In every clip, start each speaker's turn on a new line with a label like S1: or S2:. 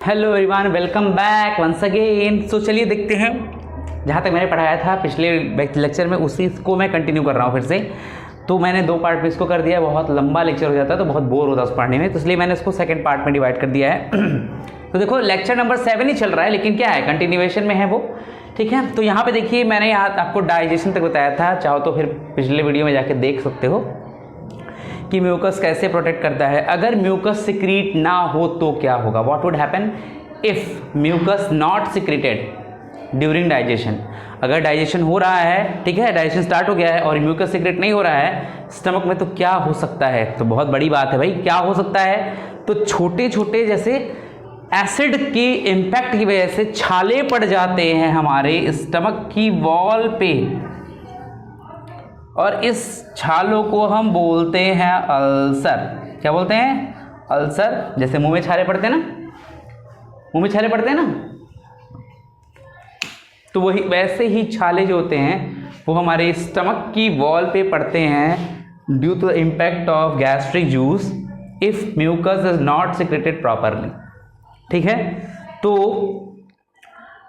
S1: Hello everyone, welcome back once again. तो चलिए देखते हैं, जहाँ तक मैंने पढ़ाया था पिछले लेक्चर में उसी को मैं कंटिन्यू कर रहा हूँ फिर से। तो मैंने दो पार्ट में इसको कर दिया, बहुत लंबा लेक्चर हो जाता है तो बहुत बोर होता है उस पढ़ने में, तो इसलिए मैंने इसको सेकंड पार्ट में डिवाइड कर दिया है। तो देखो लेक्चर नंबर 7 ही चल रहा है, लेकिन क्या है कंटिन्यूएशन में है वो, ठीक है। तो यहाँ पे देखिए मैंने यहाँ आपको डाइजेशन तक बताया था, चाहो तो फिर पिछले वीडियो में जाके देख सकते हो कि म्यूकस कैसे प्रोटेक्ट करता है। अगर म्यूकस सिक्रीट ना हो तो क्या होगा, what would happen if mucus not secreted during digestion. अगर डाइजेशन हो रहा है, ठीक है, डाइजेशन स्टार्ट हो गया है और म्यूकस सिक्रेट नहीं हो रहा है स्टमक में, तो क्या हो सकता है। तो बहुत बड़ी बात है भाई, क्या हो सकता है। तो छोटे छोटे जैसे एसिड के इम्पैक्ट की वजह से छाले पड़ जाते हैं हमारे स्टमक की वॉल पे, और इस छालों को हम बोलते हैं अल्सर। क्या बोलते हैं? अल्सर। जैसे मुंह में छाले पड़ते हैं ना, मुंह में छाले पड़ते हैं ना, तो वही वैसे ही छाले जो होते हैं वो हमारे स्टमक की वॉल पे पड़ते हैं due to the impact of gastric juice if mucus is not secreted properly, ठीक है। तो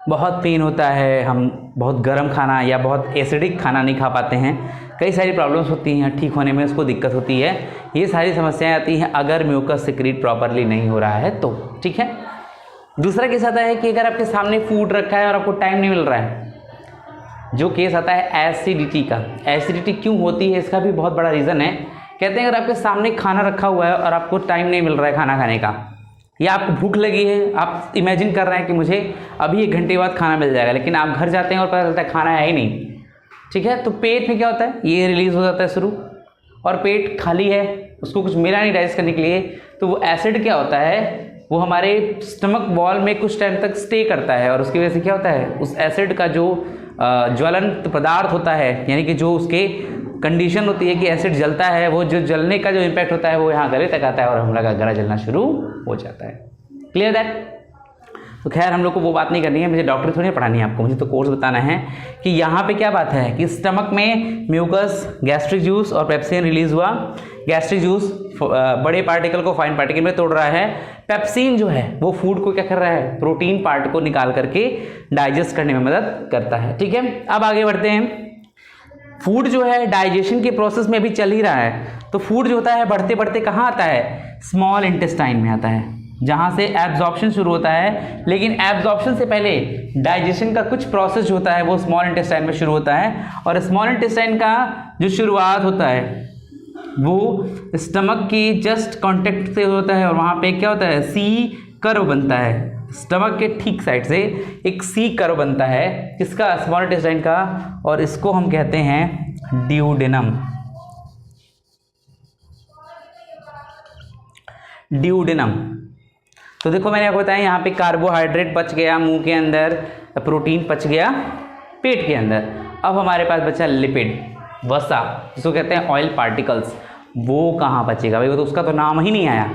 S1: बहुत पेन होता है, हम बहुत गर्म खाना या बहुत एसिडिक खाना नहीं खा पाते हैं, कई सारी प्रॉब्लम्स होती हैं, ठीक होने में उसको दिक्कत होती है, ये सारी समस्याएं आती हैं अगर म्यूकस सिक्रीट प्रॉपरली नहीं हो रहा है तो, ठीक है। दूसरा केस आता है कि अगर आपके सामने फूड रखा है और आपको टाइम नहीं मिल रहा है, जो केस आता है एसिडिटी का। एसिडिटी क्यों होती है इसका भी बहुत बड़ा रीज़न है। कहते हैं अगर आपके सामने खाना रखा हुआ है और आपको टाइम नहीं मिल रहा है खाना खाने का, या आपको भूख लगी है, आप इमेजिन कर रहे हैं कि मुझे अभी 1 घंटे बाद खाना मिल जाएगा, लेकिन आप घर जाते हैं और पता चलता है खाना है ही नहीं, ठीक है। तो पेट में क्या होता है, ये रिलीज हो जाता है शुरू, और पेट खाली है, उसको कुछ मिला नहीं डाइजेस्ट करने के लिए, तो वो एसिड क्या होता है, वो हमारे स्टमक वॉल में कुछ टाइम तक स्टे करता है, और उसकी वजह से क्या होता है, उस एसिड का जो ज्वलंत पदार्थ होता है, यानी कि जो उसके कंडीशन होती है कि एसिड जलता है, वो जो जलने का जो इम्पैक्ट होता है वो यहाँ गले तक आता है और हम लोग का गला जलना शुरू हो जाता है। Clear that? तो खैर हम लोग को वो बात नहीं करनी है, मुझे डॉक्टरी थोड़ी पढ़ानी है आपको, मुझे तो कोर्स बताना है कि यहाँ पे क्या बात है कि स्टमक में म्यूकस, गैस्ट्रिक जूस और पेप्सिन रिलीज हुआ। गैस्ट्रिक जूस बड़े पार्टिकल को फाइन पार्टिकल में तोड़ रहा है, पेप्सिन जो है वो फूड को क्या कर रहा है, प्रोटीन पार्ट को निकाल करके डाइजेस्ट करने में मदद करता है, ठीक है। अब आगे बढ़ते हैं। फूड जो है डाइजेशन के प्रोसेस में अभी चल ही रहा है, तो फूड जो होता है बढ़ते बढ़ते कहाँ आता है, स्मॉल इंटेस्टाइन में आता है, जहाँ से एब्जॉर्प्शन शुरू होता है। लेकिन एब्जॉर्प्शन से पहले डाइजेशन का कुछ प्रोसेस जो होता है वो स्मॉल इंटेस्टाइन में शुरू होता है, और स्मॉल इंटेस्टाइन का जो शुरुआत होता है वो स्टमक की जस्ट कांटेक्ट से होता है, और वहाँ पे क्या होता है, सी कर्व बनता है। स्टमक के ठीक साइड से एक सी कर्व बनता है, किसका, स्मॉल इंटेस्टाइन का, और इसको हम कहते हैं ड्यूडेनम। ड्यूडेनम। तो देखो मैंने आपको बताया, यहाँ पे कार्बोहाइड्रेट पच गया मुंह के अंदर, प्रोटीन पच गया पेट के अंदर, अब हमारे पास बचा लिपिड, वसा, जिसको कहते हैं ऑयल पार्टिकल्स। वो कहाँ बचेगा भाई, वो तो उसका तो नाम ही नहीं आया।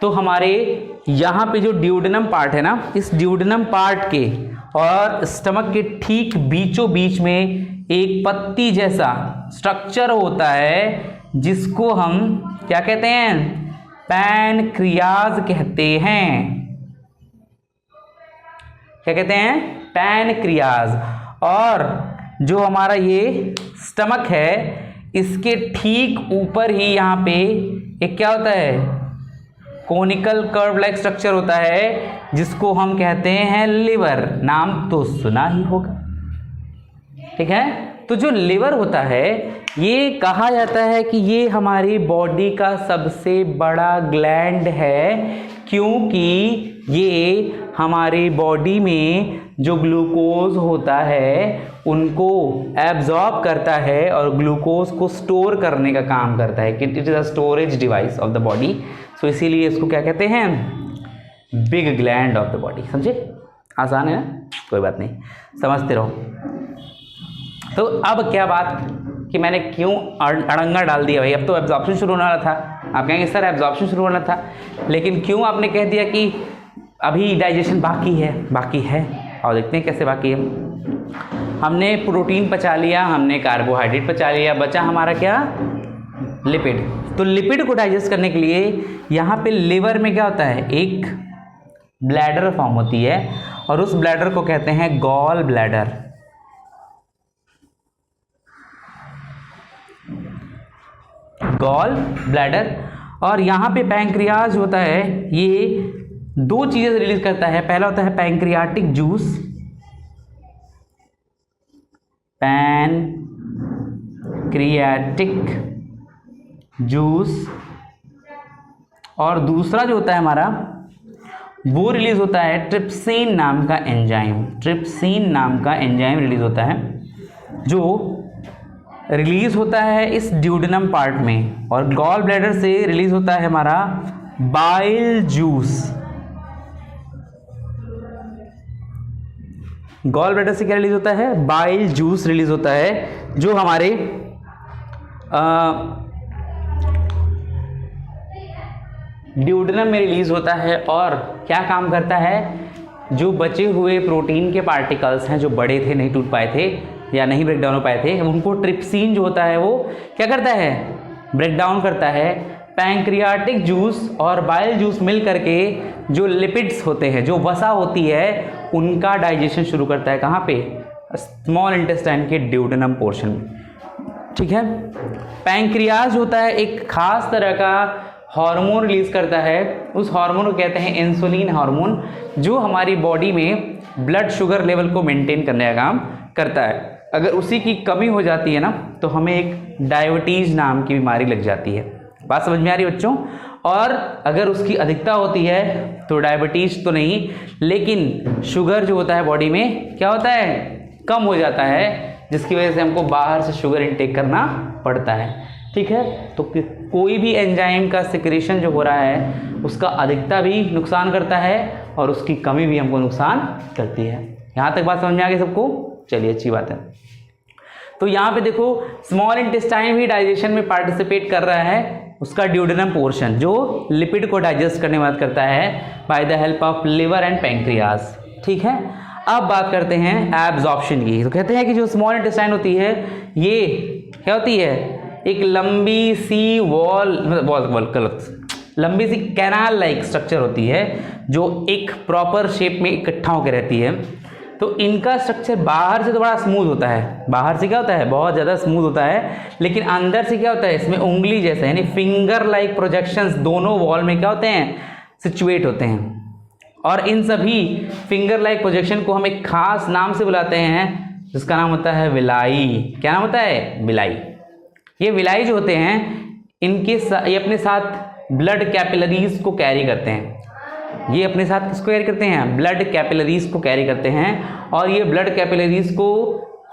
S1: तो हमारे यहाँ पे जो ड्यूडेनम पार्ट है ना, इस ड्यूडेनम पार्ट के और स्टमक के ठीक बीचों बीच में एक पत्ती जैसा स्ट्रक्चर होता है, जिसको हम क्या कहते हैं, पैनक्रियाज कहते हैं। क्या कहते हैं, पैनक्रियाज। और जो हमारा ये स्टमक है इसके ठीक ऊपर ही यहाँ पे एक क्या होता है, कोनिकल कर्व लाइक स्ट्रक्चर होता है, जिसको हम कहते हैं लिवर। नाम तो सुना ही होगा, ठीक है। तो जो लिवर होता है, ये कहा जाता है कि ये हमारी बॉडी का सबसे बड़ा ग्लैंड है, क्योंकि ये हमारी बॉडी में जो ग्लूकोज होता है उनको एब्जॉर्ब करता है और ग्लूकोज को स्टोर करने का काम करता है, कि it is a storage device of the body. So इसीलिए इसको क्या कहते हैं, big gland of the body. समझे? आसान है ना, कोई बात नहीं, समझते रहो। तो अब क्या बात कि मैंने क्यों अड़ंगा डाल दिया भाई, अब तो एब्जॉर्प्शन शुरू होने वाला था। आप कहेंगे सर एब्जॉर्प्शन शुरू होना था, लेकिन क्यों आपने कह दिया कि अभी डाइजेशन बाकी है? बाकी है, और देखते हैं कैसे बाकी है। हमने प्रोटीन पचा लिया, हमने कार्बोहाइड्रेट पचा लिया, बचा हमारा क्या, लिपिड। तो लिपिड को डाइजेस्ट करने के लिए यहाँ पे लिवर में क्या होता है, एक ब्लैडर फॉर्म होती है और उस ब्लैडर को कहते हैं गॉल ब्लैडर। Gall bladder. और यहाँ पे पैंक्रियाज होता है, ये दो चीजें रिलीज करता है। पहला होता है पैंक्रियाटिक जूस, पैनक्रियाटिक जूस, और दूसरा जो होता है हमारा वो रिलीज होता है ट्रिप्सिन नाम का एंजाइम। ट्रिप्सिन नाम का एंजाइम रिलीज होता है जो रिलीज होता है इस ड्यूडेनम पार्ट में, और गॉल ब्लैडर से रिलीज होता है हमारा बाइल जूस। गॉल ब्लैडर से क्या रिलीज होता है? बाइल जूस रिलीज होता है जो हमारे ड्यूडेनम में रिलीज होता है। और क्या काम करता है? जो बचे हुए प्रोटीन के पार्टिकल्स हैं जो बड़े थे, नहीं टूट पाए थे या नहीं ब्रेक डाउन हो पाए थे, उनको ट्रिप्सिन जो होता है वो क्या करता है? ब्रेक डाउन करता है। पैंक्रियाटिक जूस और बाइल जूस मिल करके जो लिपिड्स होते हैं, जो वसा होती है, उनका डाइजेशन शुरू करता है। कहाँ पे? स्मॉल इंटेस्टाइन के ड्यूडेनम पोर्शन में। ठीक है। पैंक्रियाज होता है एक खास तरह का हार्मोन रिलीज करता है। उस हार्मोन को कहते हैं इंसुलिन हार्मोन, जो हमारी बॉडी में ब्लड शुगर लेवल को मेंटेन करने का काम करता है। अगर उसी की कमी हो जाती है ना तो हमें एक डायबिटीज नाम की बीमारी लग जाती है। बात समझ में आ रही है बच्चों? और अगर उसकी अधिकता होती है तो डायबिटीज तो नहीं, लेकिन शुगर जो होता है बॉडी में क्या होता है? कम हो जाता है, जिसकी वजह से हमको बाहर से शुगर इनटेक करना पड़ता है। ठीक है। तो कोई भी एंजाइम का सिक्रेशन जो हो रहा है उसका अधिकता भी नुकसान करता है और उसकी कमी भी हमको नुकसान करती है। यहाँ तक बात समझ में आ गई सबको? चलिए, अच्छी बात है। तो यहाँ पे देखो, स्मॉल इंटेस्टाइन भी डाइजेशन में पार्टिसिपेट कर रहा है। उसका ड्यूडेनम पोर्शन जो लिपिड को डाइजेस्ट करने में मदद करता है by the help of liver and pancreas. ठीक है। अब बात करते हैं एब्जॉर्प्शन की। तो कहते हैं कि जो स्मॉल इंटेस्टाइन होती है ये क्या होती है? एक लंबी सी लंबी सी कैनाल लाइक स्ट्रक्चर होती है जो एक प्रॉपर शेप में इकट्ठा होकर रहती है। तो इनका स्ट्रक्चर बाहर से तो बड़ा स्मूथ होता है, बाहर से क्या होता है? बहुत ज़्यादा स्मूथ होता है, लेकिन अंदर से क्या होता है? इसमें उंगली जैसे यानी फिंगर लाइक प्रोजेक्शंस दोनों वॉल में क्या होते हैं? सिचुएट होते हैं। और इन सभी फिंगर लाइक प्रोजेक्शन को हम एक खास नाम से बुलाते हैं जिसका नाम होता है विलाई। क्या नाम होता है? विलाई। ये विलाई जो होते हैं ये अपने साथ ब्लड कैपिलरीज को कैरी करते हैं। ये अपने साथ किसको कैरी करते हैं? ब्लड कैपिलरीज को कैरी करते हैं, और ये ब्लड कैपिलरीज को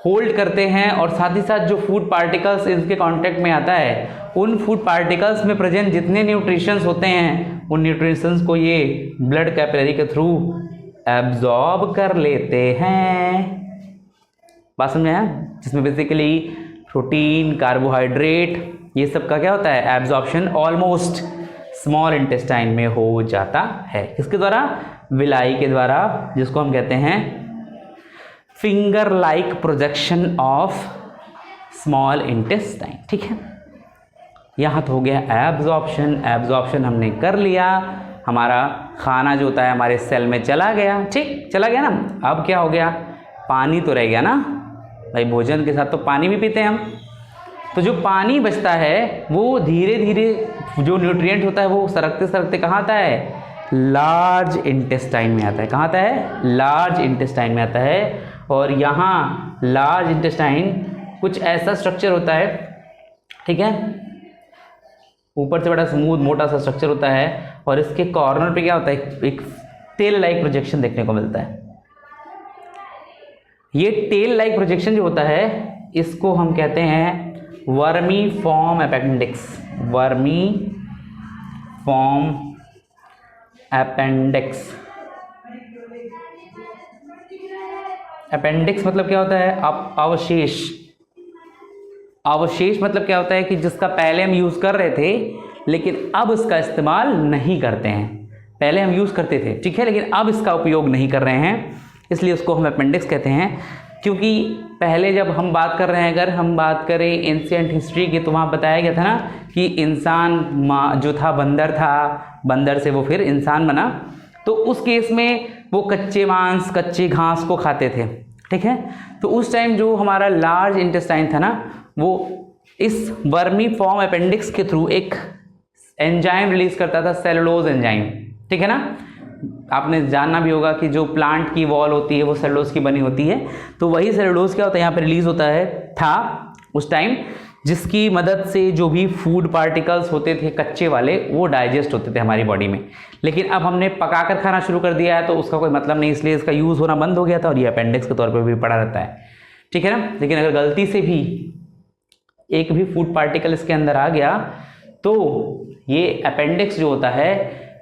S1: होल्ड करते हैं। और साथ ही साथ जो फूड पार्टिकल्स इनके कांटेक्ट में आता है, उन फूड पार्टिकल्स में प्रेजेंट जितने न्यूट्रिशंस होते हैं, उन न्यूट्रिशंस को ये ब्लड कैपिलरी के थ्रू एब्जॉर्ब कर लेते हैं। बात समझ में आया? जिसमें बेसिकली प्रोटीन, कार्बोहाइड्रेट, ये सब का क्या होता है? एब्जॉर्प्शन ऑलमोस्ट स्मॉल इंटेस्टाइन में हो जाता है। किसके द्वारा? विलाई के द्वारा, जिसको हम कहते हैं finger like projection of small intestine. ठीक है। यहाँ तो हो गया एब्जॉर्प्शन। एब्जॉर्प्शन हमने कर लिया, हमारा खाना जो होता है हमारे सेल में चला गया। ठीक, चला गया ना। अब क्या हो गया? पानी तो रह गया ना भाई, भोजन के साथ तो पानी भी पीते हैं हम। तो जो पानी बचता है वो धीरे धीरे जो न्यूट्रिएंट होता है वो सरकते सरकते कहाँ आता है? लार्ज इंटेस्टाइन में आता है। कहाँ आता है? लार्ज इंटेस्टाइन में आता है। और यहाँ लार्ज इंटेस्टाइन कुछ ऐसा स्ट्रक्चर होता है, ठीक है, ऊपर से बड़ा स्मूथ मोटा सा स्ट्रक्चर होता है, और इसके कॉर्नर पे क्या होता है? एक टेल लाइक प्रोजेक्शन देखने को मिलता है। ये टेल लाइक प्रोजेक्शन जो होता है इसको हम कहते हैं vermi form appendix. Vermi form appendix. Appendix मतलब क्या होता है? अवशेष। अवशेष मतलब क्या होता है कि जिसका पहले हम यूज कर रहे थे लेकिन अब इसका इस्तेमाल नहीं करते हैं। पहले हम यूज करते थे, ठीक है, लेकिन अब इसका उपयोग नहीं कर रहे हैं, इसलिए उसको हम अपेंडिक्स कहते हैं। क्योंकि पहले जब हम बात कर रहे हैं, अगर हम बात करें एंशिएंट हिस्ट्री की, तो वहाँ बताया गया था ना कि इंसान जो था बंदर था, बंदर से वो फिर इंसान बना। तो उस केस में वो कच्चे मांस, कच्चे घास को खाते थे, ठीक है। तो उस टाइम जो हमारा लार्ज इंटेस्टाइन था ना, वो इस वर्मी फॉर्म अपेंडिक्स के थ्रू एक एंजाइम रिलीज करता था, सेलुलोज एंजाइम, ठीक है ना। आपने जानना भी होगा कि जो प्लांट की वॉल होती है वो सेलुलोज की बनी होती है, तो वही सेलुलोज क्या होता है यहाँ पे रिलीज होता है था उस टाइम, जिसकी मदद से जो भी फूड पार्टिकल्स होते थे कच्चे वाले वो डाइजेस्ट होते थे हमारी बॉडी में। लेकिन अब हमने पकाकर खाना शुरू कर दिया है तो उसका कोई मतलब नहीं, इसलिए इसका यूज़ होना बंद हो गया था और ये अपेंडिक्स के तौर पर भी पड़ा रहता है, ठीक है ना। लेकिन अगर गलती से भी एक भी फूड पार्टिकल इसके अंदर आ गया तो ये अपेंडिक्स जो होता है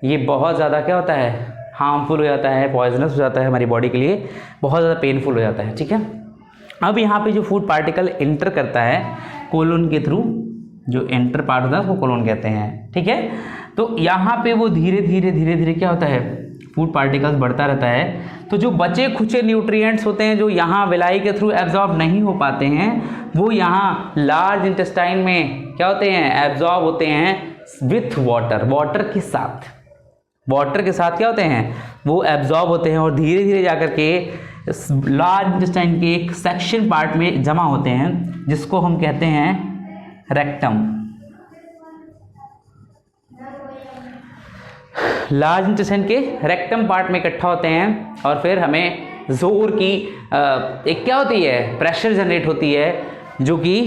S1: ये बहुत ज़्यादा क्या होता है, हार्मफुल हो जाता है, पॉइजनस हो जाता है हमारी बॉडी के लिए, बहुत ज़्यादा पेनफुल हो जाता है, ठीक है। अब यहाँ पे जो फूड पार्टिकल एंटर करता है कोलोन के थ्रू, जो एंटर पार्ट होता है उसको कोलोन कहते हैं, ठीक है। तो यहाँ पे वो धीरे धीरे क्या होता है, फूड पार्टिकल्स बढ़ता रहता है। तो जो बचे खुचे न्यूट्रिएंट्स होते हैं जो यहाँ विलाई के थ्रू एब्जॉर्ब नहीं हो पाते हैं, वो यहाँ लार्ज इंटेस्टाइन में क्या होते हैं, एब्जॉर्ब होते हैं विथ वाटर, वाटर के साथ क्या होते हैं, वो एब्जॉर्ब होते हैं और धीरे धीरे जाकर के लार्ज इंटेस्टाइन के एक सेक्शन पार्ट में जमा होते हैं जिसको हम कहते हैं रेक्टम। लार्ज इंटेस्टाइन के रेक्टम पार्ट में इकट्ठा होते हैं और फिर हमें जोर की एक क्या होती है, प्रेशर जनरेट होती है जो कि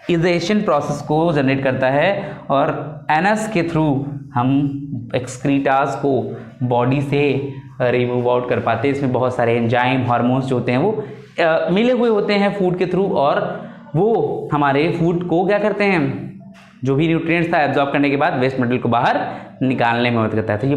S1: इजेशन प्रोसेस को जनरेट करता है और एनस के थ्रू हम एक्सक्रीटास को बॉडी से रिमूव आउट कर पाते हैं। इसमें बहुत सारे एंजाइम, हार्मोन्स जो होते हैं वो मिले हुए होते हैं फूड के थ्रू और वो हमारे फूड को क्या करते हैं, जो भी न्यूट्रिएंट्स था एब्जॉर्ब करने के बाद वेस्ट मटेरियल को बाहर निकालने में मदद करता है। तो ये